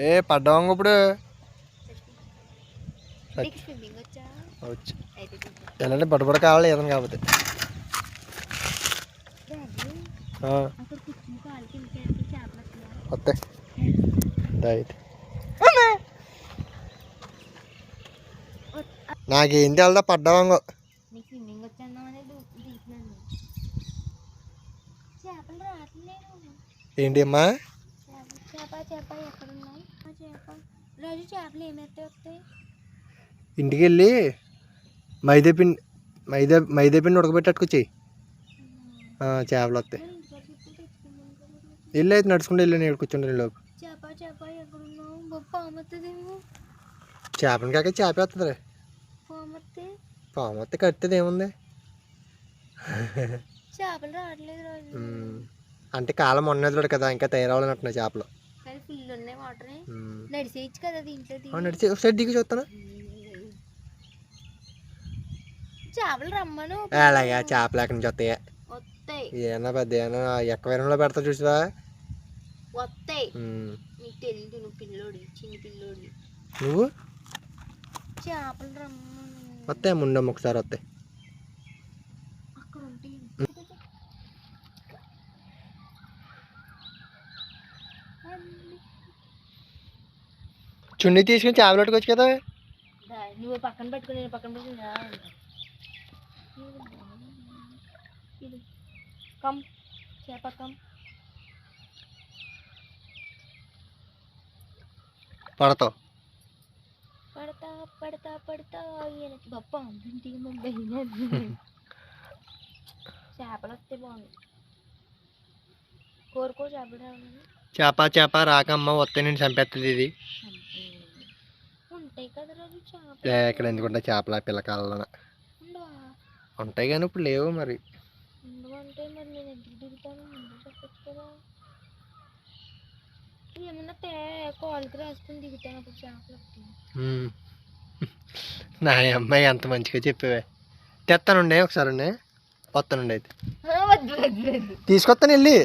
ఏ పడ్డాము ఇప్పుడు ఎలాంటి పట్టుబడి కావాలి ఏదైనా కాకపోతే వస్తాయి రైట్ నాకేంటి వెళ్దా పడ్డావాంగో ఏంటి అమ్మా ఇంటికి వెళ్ళి మైదా పిండి ఉడకబెట్టట్టుకొచ్చేయి చేపలు వస్తాయి వెళ్ళి అయితే నడుచుకుంటూ వెళ్ళి నేను కూర్చుంటాను లోపు చేపని కాక చేప వస్తుంది పాము వస్తే కట్టుతుంది ఏముంది అంటే కాలం మొన్నది కదా ఇంకా తయారవ్వాలన్నట్టున్నాయి చేపలు నడిచి ఒకసారి దిగి చూస్తాను అలాగే చేపలు ఎక్కడి నుంచి వస్తాయి ఏమన్నా పెద్ద ఏమన్నా ఎక్కవైరంలో పెడతా చూసావా నువ్వు వస్తాయి ముండమ్మ ఒకసారి వస్తాయి చున్నీ తీసుకుని చేపలు పట్టుకోవచ్చు కదా నువ్వు పక్కన పెట్టుకుని నేను పక్కన పెట్టుకుని కమ్ చేప కమ్ పడతావు పడతా పడతా పడతా గొప్ప చేపలు వస్తే బాగుంది కోరుకో చేపలు చేప రాకమ్మ వస్తే నేను చంపేస్తుంది ఇది ఉంటాయి కదా రోజు ఇక్కడ ఎందుకుంటా చేపల పిల్లకాయలన ఉంటాయి కానీ ఇప్పుడు లేవు మరి అంటే మరి నేను ఎందుకు దిగుతాను చెప్పచ్చు కదా ఏమన్నా కాలుకి రాసుకుని దిగుతాను అప్పుడు చేపలు నా అమ్మాయి అంత మంచిగా చెప్పేవే తెస్తానుండే ఒకసారి వస్తానుండి అయితే తీసుకొస్తాను వెళ్ళి